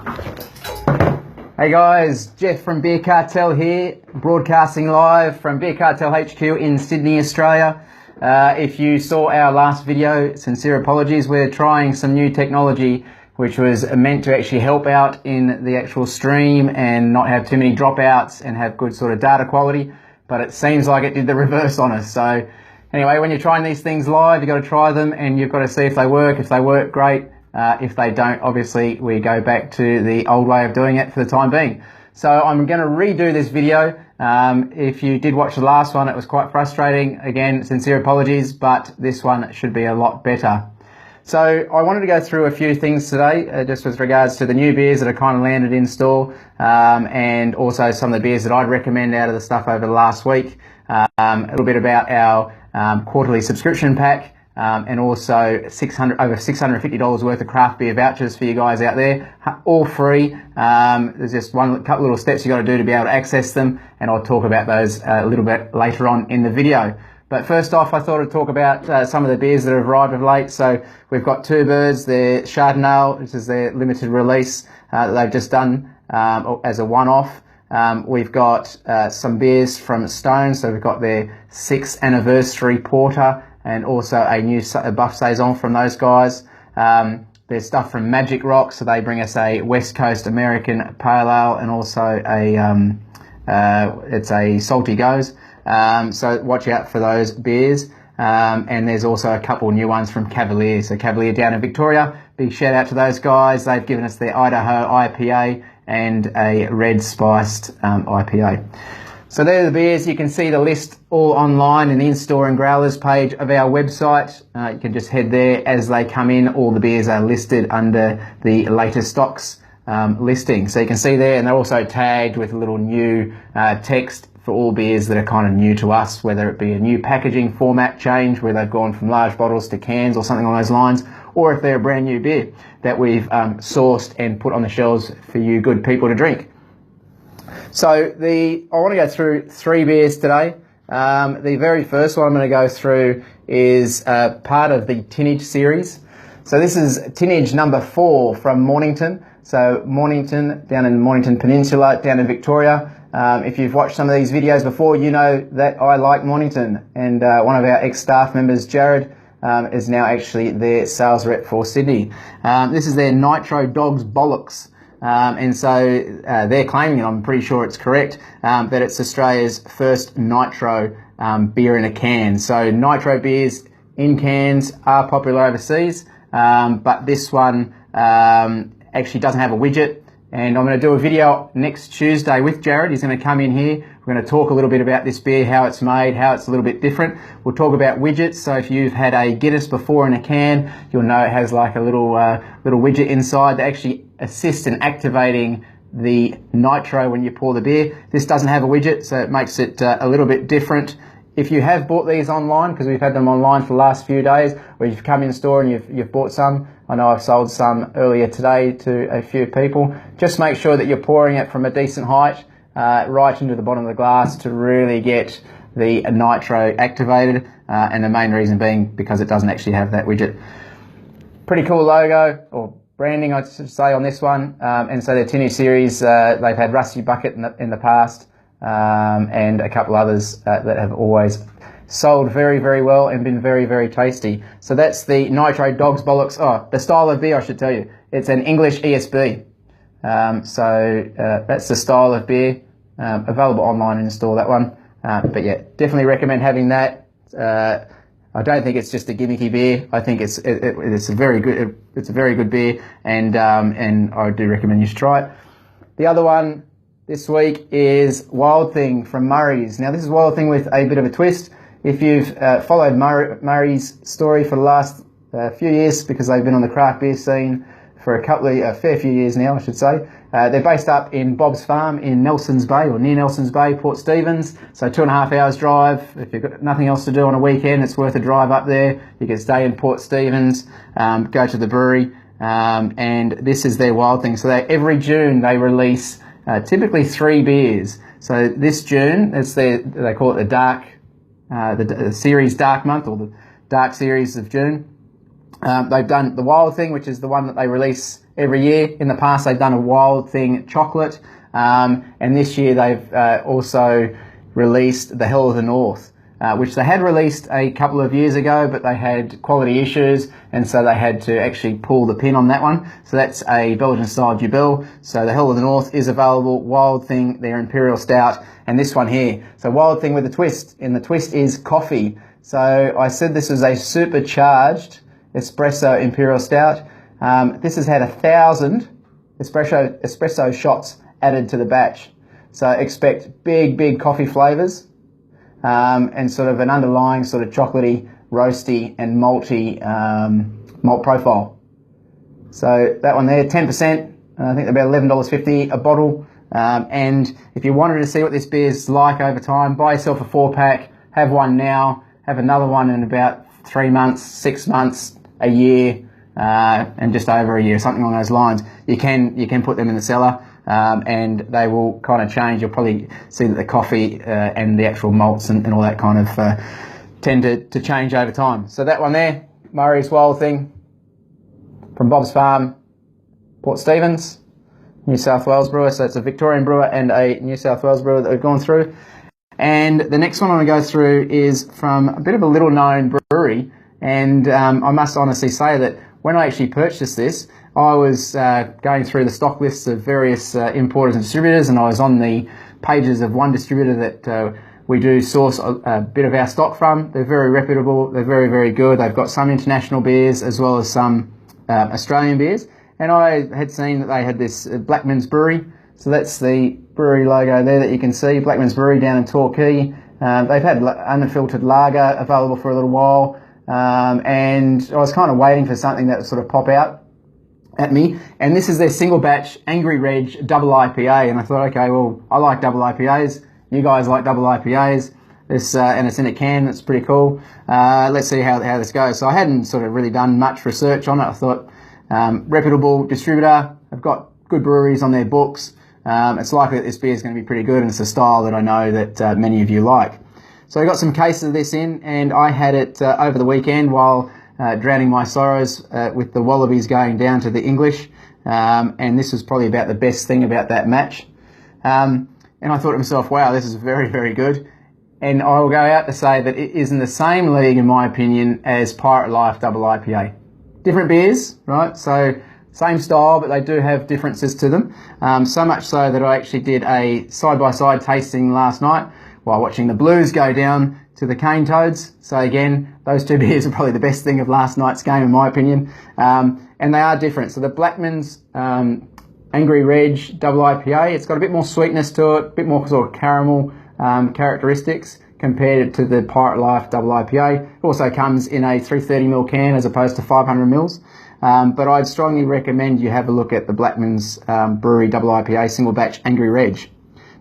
Hey guys, Geoff from Beer Cartel here, broadcasting live from Beer Cartel HQ in Sydney, Australia. If you saw our last video, sincere apologies. We're trying some new technology which was meant to actually help out in the actual stream and not have too many dropouts and have good sort of data quality, but it seems like it did the reverse on us. So anyway, when you're trying these things live, you've got to try them and you've got to see if they work. If they work, great. If they don't, obviously we go back to the old way of doing it for the time being. So I'm going to redo this video. If you did watch the last one, it was quite frustrating. Again, sincere apologies, but this one should be a lot better. So I wanted to go through a few things today, just with regards to the new beers that are kind of landed in store, and also some of the beers that I'd recommend out of the stuff over the last week. A little bit about our quarterly subscription pack. And also over $650 worth of craft beer vouchers for you guys out there, all free. There's just couple little steps you got to do to be able to access them, and I'll talk about those a little bit later on in the video. But first off, I thought I'd talk about some of the beers that have arrived of late. So we've got Two Birds, their Chardonnay, which is their limited release that they've just done as a one-off. We've got some beers from Stone, so we've got their 6th anniversary porter, and also a new Buff Saison from those guys. There's stuff from Magic Rock, so they bring us a West Coast American Pale Ale, and also it's a Salty Goes. So watch out for those beers. And there's also a couple new ones from Cavalier. So Cavalier down in Victoria, big shout out to those guys. They've given us their Idaho IPA and a red spiced IPA. So there are the beers. You can see the list all online in the in-store and growlers page of our website. You can just head there as they come in. All the beers are listed under the latest stocks listing. So you can see there, and they're also tagged with a little new text for all beers that are kind of new to us, whether it be a new packaging format change where they've gone from large bottles to cans or something along those lines, or if they're a brand new beer that we've sourced and put on the shelves for you good people to drink. So I want to go through 3 beers today. The very first one I'm going to go through is part of the Tinnage series. So this is Tinnage number 4 from Mornington. So Mornington, down in the Mornington Peninsula, down in Victoria. If you've watched some of these videos before, you know that I like Mornington. And one of our ex-staff members, Jared, is now actually their sales rep for Sydney. This is their Nitro Dogs Bollocks. And so they're claiming, and I'm pretty sure it's correct, that it's Australia's first Nitro beer in a can. So Nitro beers in cans are popular overseas, but this one actually doesn't have a widget. And I'm going to do a video next Tuesday with Jared. He's going to come in here. We're going to talk a little bit about this beer, how it's made, how it's a little bit different. We'll talk about widgets. So if you've had a Guinness before in a can, you'll know it has like a little widget inside that actually assists in activating the nitro when you pour the beer. This doesn't have a widget, so it makes it a little bit different. If you have bought these online, because we've had them online for the last few days, or you've come in store and you've bought some, I know I've sold some earlier today to a few people, just make sure that you're pouring it from a decent height, right into the bottom of the glass to really get the nitro activated, and the main reason being because it doesn't actually have that widget. Pretty cool logo, or branding I should say, on this one. And so their Tinnage series, they've had Rusty Bucket in the past, and a couple others that have always sold very, very well and been very, very tasty. So that's the Nitro Dogs Bollocks. Oh, the style of beer, I should tell you. It's an English ESB. So that's the style of beer. Available online and in-store, that one. But yeah, definitely recommend having that. I don't think it's just a gimmicky beer. I think it's a very good beer, and I do recommend you should try it. The other one this week is Wild Thing from Murrays. Now this is Wild Thing with a bit of a twist. If you've followed Murrays' story for the last few years, because they've been on the craft beer scene for a fair few years now, I should say. They're based up in Bobs Farm in Nelson's Bay, or near Nelson's Bay, Port Stephens. So 2.5 hours drive. If you've got nothing else to do on a weekend, it's worth a drive up there. You can stay in Port Stephens, go to the brewery, and this is their Wild Thing. So every June they release typically 3 beers. So this June, they call it the series Dark Month, or the Dark Series of June. They've done the Wild Thing, which is the one that they release every year. In the past, they've done a Wild Thing chocolate, and this year they've also released the Hell of the North, which they had released a couple of years ago, but they had quality issues, and so they had to actually pull the pin on that one. So that's a Belgian-style Jubel. So the Hell of the North is available. Wild Thing, their Imperial Stout, and this one here. So Wild Thing with a twist, and the twist is coffee. So I said this is a supercharged espresso Imperial Stout. This has had 1,000 espresso shots added to the batch. So expect big coffee flavours, and sort of an underlying sort of chocolatey, roasty and malty malt profile. So that one there, 10%, I think about $11.50 a bottle. And if you wanted to see what this beer is like over time, buy yourself a 4-pack, have one now, have another one in about 3 months, 6 months, a year, and just over a year, something along those lines. You can put them in the cellar, and they will kind of change. You'll probably see that the coffee and the actual malts and all that kind of tend to change over time. So that one there, Murray's Wild Thing from Bobs Farm, Port Stephens, New South Wales brewer. So it's a Victorian brewer and a New South Wales brewer that we've gone through. And the next one I'm going to go through is from a bit of a little known brewery. And I must honestly say that when I actually purchased this, I was going through the stock lists of various importers and distributors, and I was on the pages of one distributor that we do source a bit of our stock from. They're very reputable. They're very good. They've got some international beers as well as some Australian beers. And I had seen that they had this Blackmans Brewery. So that's the brewery logo there that you can see, Blackmans Brewery down in Torquay. They've had unfiltered lager available for a little while. And I was kind of waiting for something that would sort of pop out at me. And this is their single batch Angry Reg double IPA. And I thought, okay, well, I like double IPAs. You guys like double IPAs. This, and it's in a can. That's pretty cool. Let's see how this goes. So I hadn't sort of really done much research on it. I thought, reputable distributor. I've got good breweries on their books. It's likely that this beer is going to be pretty good, and it's a style that I know that many of you like. So I got some cases of this in, and I had it over the weekend while drowning my sorrows with the Wallabies going down to the English, and this was probably about the best thing about that match. And I thought to myself, wow, this is very good. And I will go out to say that it is in the same league, in my opinion, as Pirate Life Double IPA. Different beers, right? So same style, but they do have differences to them. So much so that I actually did a side-by-side tasting last night while watching the Blues go down to the Cane Toads. So again, those two beers are probably the best thing of last night's game, in my opinion. And they are different. So the Blackmans Angry Reg Double IPA, it's got a bit more sweetness to it, a bit more sort of caramel characteristics compared to the Pirate Life Double IPA. It also comes in a 330ml can as opposed to 500ml. But I'd strongly recommend you have a look at the Blackmans Brewery Double IPA Single Batch Angry Reg.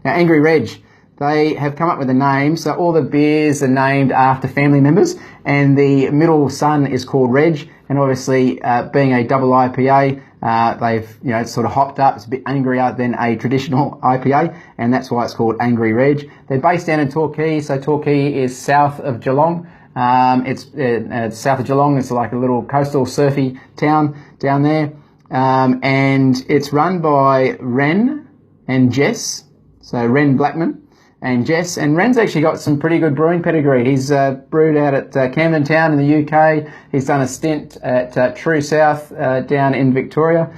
Now, Angry Reg, they have come up with a name, so all the beers are named after family members, and the middle son is called Reg, and obviously being a double IPA, they've sort of hopped up. It's a bit angrier than a traditional IPA, and that's why it's called Angry Reg. They're based down in Torquay, so Torquay is south of Geelong. It's south of Geelong. It's like a little coastal surfy town down there, and it's run by Ren and Jess. So Ren Blackman and Jess, and Ren's actually got some pretty good brewing pedigree. He's brewed out at Camden Town in the UK. He's done a stint at True South down in Victoria.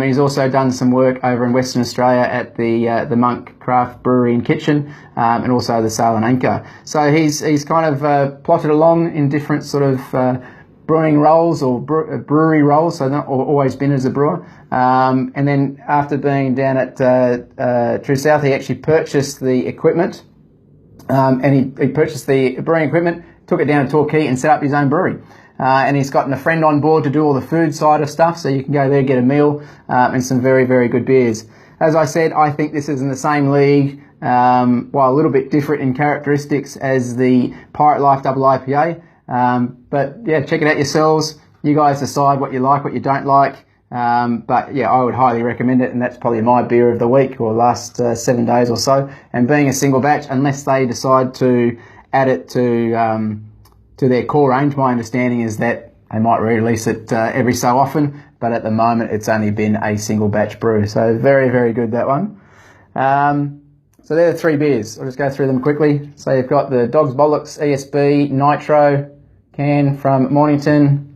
He's also done some work over in Western Australia at the Monk Craft Brewery and Kitchen, and also the Sail and Anchor. So he's kind of plotted along in different sort of brewing roles or brewery roles, so not always been as a brewer. And then after being down at True South, he actually purchased the equipment, and he purchased the brewing equipment, took it down to Torquay and set up his own brewery. And he's gotten a friend on board to do all the food side of stuff, so you can go there, get a meal, and some very good beers. As I said, I think this is in the same league, while a little bit different in characteristics as the Pirate Life Double IPA. But yeah, check it out yourselves. You guys decide what you like, what you don't like. But yeah, I would highly recommend it, and that's probably my beer of the week or last 7 days or so. And being a single batch, unless they decide to add it to their core range, my understanding is that they might release it every so often. but at the moment it's only been a single batch brew. So very, very good, that one. So they're the 3 beers. I'll just go through them quickly. So you've got the Dogs Bollocks ESB Nitro can from Mornington,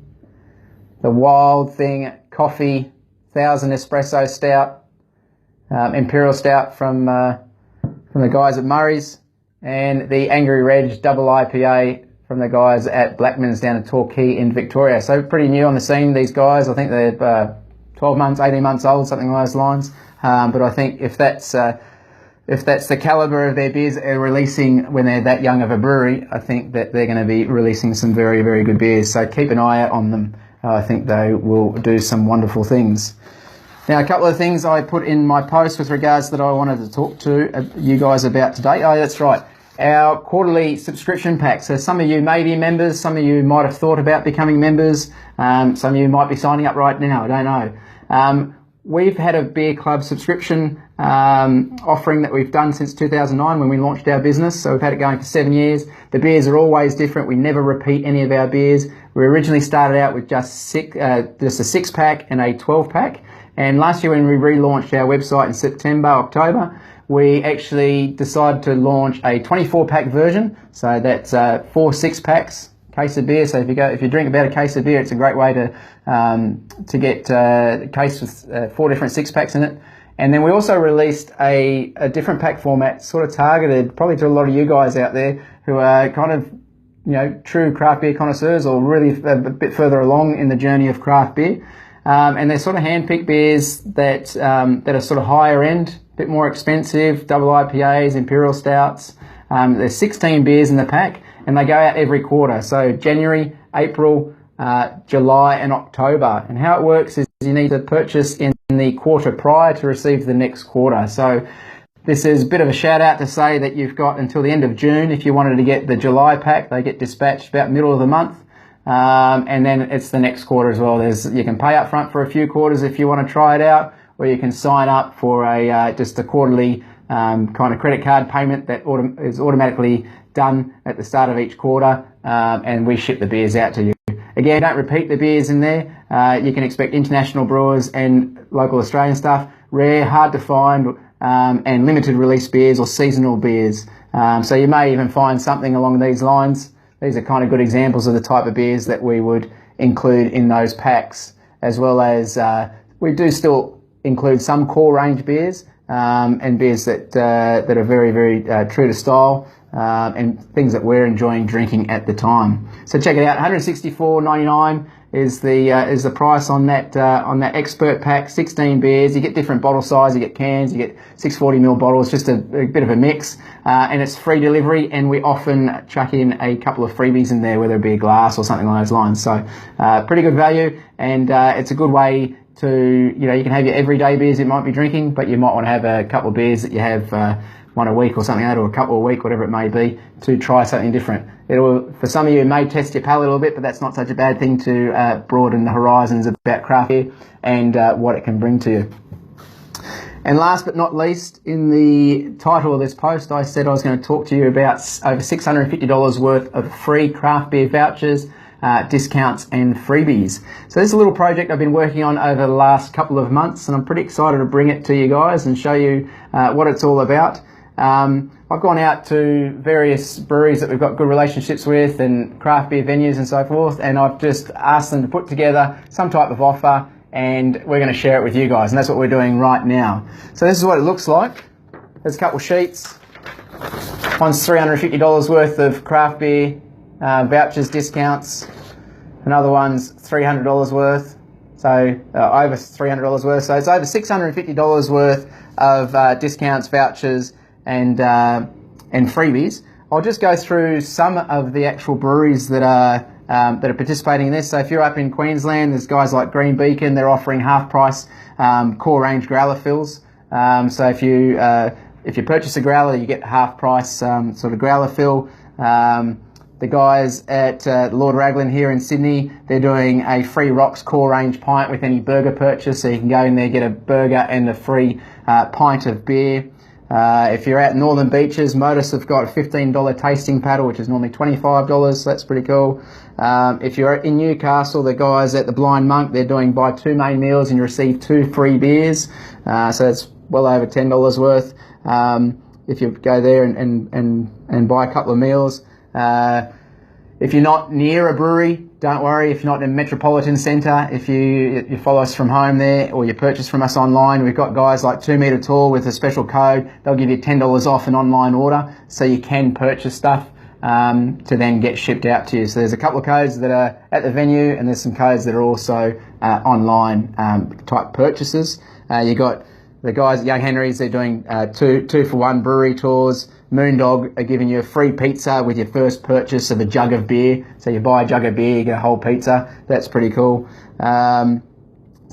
the Wild Thing Coffee 1000 Espresso Stout, Imperial Stout from the guys at Murrays, and the Angry Reg Double IPA from the guys at Blackmans down at Torquay in Victoria. So pretty new on the scene, these guys. I think they're 12 months, 18 months old, something along those lines. But I think if that's the calibre of their beers that they're releasing when they're that young of a brewery, I think that they're going to be releasing some very, very good beers. So keep an eye out on them. I think they will do some wonderful things. Now, a couple of things I put in my post with regards that I wanted to talk to you guys about today. Oh, that's right. Our quarterly subscription pack. So some of you may be members, some of you might have thought about becoming members, some of you might be signing up right now, I don't know. We've had a beer club subscription offering that we've done since 2009 when we launched our business. So we've had it going for 7 years. The beers are always different. We never repeat any of our beers. We originally started out with just a 6-pack and a 12-pack. And last year when we relaunched our website in September, October, we actually decided to launch a 24-pack version. So that's 4 6-packs, case of beer. So if you drink about a case of beer, it's a great way to get a case with 4 different 6-packs in it. And then we also released a different pack format, sort of targeted probably to a lot of you guys out there who are kind of, true craft beer connoisseurs or really a bit further along in the journey of craft beer. And they're sort of hand-picked beers that are sort of higher end, a bit more expensive, double IPAs, Imperial Stouts. There's 16 beers in the pack, and they go out every quarter. So January, April, July and October. And how it works is you need to purchase in the quarter prior to receive the next quarter. So this is a bit of a shout out to say that you've got until the end of June if you wanted to get the July pack. They get dispatched about middle of the month. And then it's the next quarter as well. You can pay up front for a few quarters if you want to try it out, or you can sign up for just a quarterly kind of credit card payment that is automatically done at the start of each quarter, and we ship the beers out to you. Again, don't repeat the beers in there. You can expect international brewers and local Australian stuff, rare, hard to find, and limited release beers or seasonal beers. So you may even find something along these lines. These are kind of good examples of the type of beers that we would include in those packs, as well as we do still include some core range beers and beers that are very, very true to style and things that we're enjoying drinking at the time. So check it out. $164.99 is the price on that expert pack. 16 beers. You get different bottle size. You get cans. You get 640ml bottles. Just a bit of a mix, and it's free delivery. And we often chuck in a couple of freebies in there, whether it be a glass or something along those lines. So pretty good value, and it's a good way to you can have your everyday beers you might be drinking, but you might want to have a couple of beers that you have one a week or something like that, or a couple a week, whatever it may be, to try something different. For some of you, it may test your palate a little bit, but that's not such a bad thing to broaden the horizons about craft beer and what it can bring to you. And last but not least, in the title of this post, I said I was going to talk to you about over $650 worth of free craft beer vouchers, discounts and freebies. So this is a little project I've been working on over the last couple of months, and I'm pretty excited to bring it to you guys and show you what it's all about. I've gone out to various breweries that we've got good relationships with and craft beer venues and so forth, and I've just asked them to put together some type of offer, and we're going to share it with you guys, and that's what we're doing right now. So this is what it looks like. There's a couple of sheets. One's $350 worth of craft beer vouchers, discounts. Another one's $300 worth, so over $300 worth. So it's over $650 worth of discounts, vouchers, and freebies. I'll just go through some of the actual breweries that are participating in this. So if you're up in Queensland, there's guys like Green Beacon. They're offering half price core range growler fills. So if you purchase a growler, you get half price sort of growler fill. The guys at Lord Raglan here in Sydney, they're doing a free Rocks core range pint with any burger purchase. So you can go in there, get a burger and a free pint of beer. If you're out in Northern Beaches, Modus have got a $15 tasting paddle, which is normally $25, so that's pretty cool. If you're in Newcastle, the guys at the Blind Monk, they're doing buy 2 main meals and you receive 2 free beers, so that's well over $10 worth if you go there and buy a couple of meals. If you're not near a brewery, don't worry. If you're not in a metropolitan centre, if you follow us from home there or you purchase from us online, we've got guys like 2 Metre Tall with a special code. They'll give you $10 off an online order, so you can purchase stuff to then get shipped out to you. So there's a couple of codes that are at the venue, and there's some codes that are also online type purchases. You got the guys at Young Henry's, they're doing 2-for-1 brewery tours. Moondog are giving you a free pizza with your first purchase of a jug of beer. So you buy a jug of beer, you get a whole pizza. That's pretty cool. So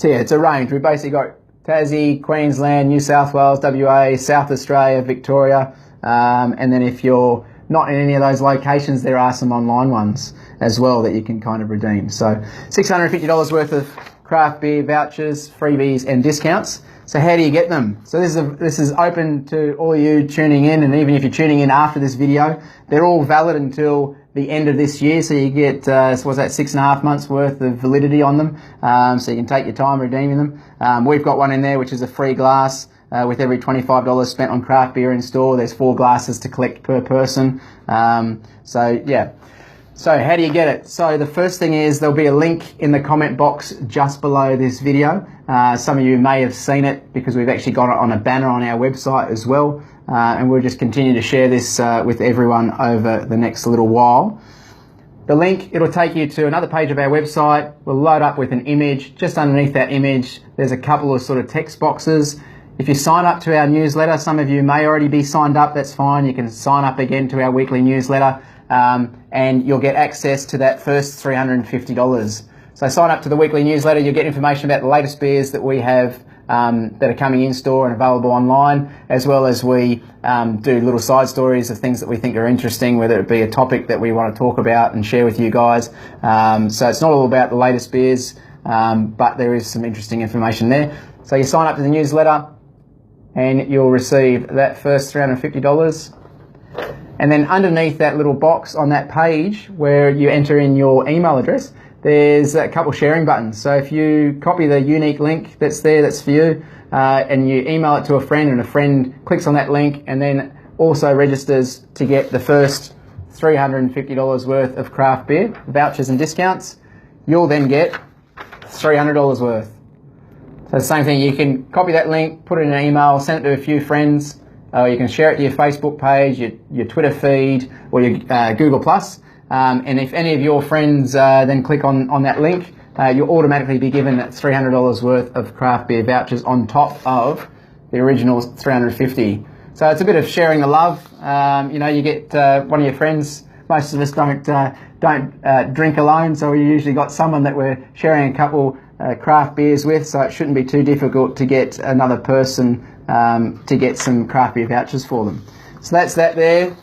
yeah, it's a range. We've basically got Tassie, Queensland, New South Wales, WA, South Australia, Victoria. And then if you're not in any of those locations, there are some online ones as well that you can kind of redeem. So $650 worth of craft beer vouchers, freebies and discounts. So how do you get them? So this is open to all of you tuning in, and even if you're tuning in after this video, they're all valid until the end of this year. So you get, what's that, 6.5 months worth of validity on them. So you can take your time redeeming them. We've got one in there which is a free glass. With every $25 spent on craft beer in store, there's 4 glasses to collect per person. So yeah. So how do you get it? So the first thing is there'll be a link in the comment box just below this video. Some of you may have seen it because we've actually got it on a banner on our website as well. And we'll just continue to share this with everyone over the next little while. The link, it'll take you to another page of our website. We'll load up with an image. Just underneath that image, there's a couple of sort of text boxes. If you sign up to our newsletter, some of you may already be signed up, that's fine. You can sign up again to our weekly newsletter. And you'll get access to that first $350. So sign up to the weekly newsletter, you'll get information about the latest beers that we have that are coming in store and available online, as well as we do little side stories of things that we think are interesting, whether it be a topic that we want to talk about and share with you guys. So it's not all about the latest beers, but there is some interesting information there. So you sign up to the newsletter and you'll receive that first $350. And then underneath that little box on that page where you enter in your email address, there's a couple sharing buttons. So if you copy the unique link that's there, that's for you, and you email it to a friend, and a friend clicks on that link and then also registers to get the first $350 worth of craft beer, vouchers and discounts, you'll then get $300 worth. So the same thing, you can copy that link, put it in an email, send it to a few friends, or you can share it to your Facebook page, your Twitter feed, or your Google+. And if any of your friends then click on that link, you'll automatically be given that $300 worth of craft beer vouchers on top of the original $350. So it's a bit of sharing the love. You get one of your friends. Most of us don't drink alone, so we usually got someone that we're sharing a couple craft beers with, so it shouldn't be too difficult to get another person to get some craft beer vouchers for them. So that's that there.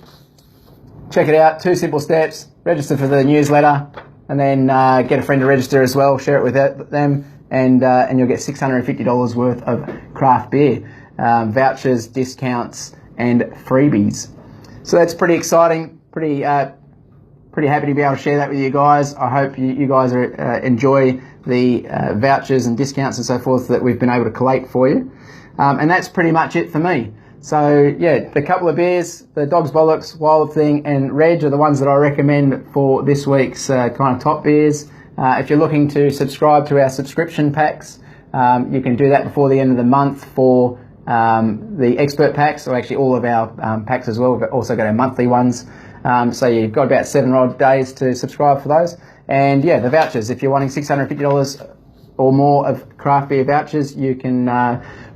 Check it out, 2 simple steps. Register for the newsletter, and then get a friend to register as well, share it with them, and you'll get $650 worth of craft beer, vouchers, discounts, and freebies. So that's pretty exciting, pretty happy to be able to share that with you guys. I hope you guys enjoy the vouchers and discounts and so forth that we've been able to collate for you. And that's pretty much it for me. So yeah, the couple of beers, the Dogs Bollocks, Wild Thing and Reg are the ones that I recommend for this week's kind of top beers. If you're looking to subscribe to our subscription packs, you can do that before the end of the month for the expert packs, or actually all of our packs as well. We've also got our monthly ones. So you've got about 7 odd days to subscribe for those. And yeah, the vouchers, if you're wanting $650 or more of craft beer vouchers, you can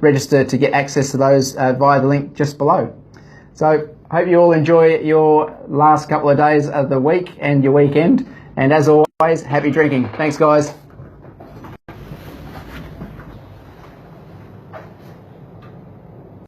register to get access to those via the link just below. So I hope you all enjoy your last couple of days of the week and your weekend. And as always, happy drinking. Thanks, guys.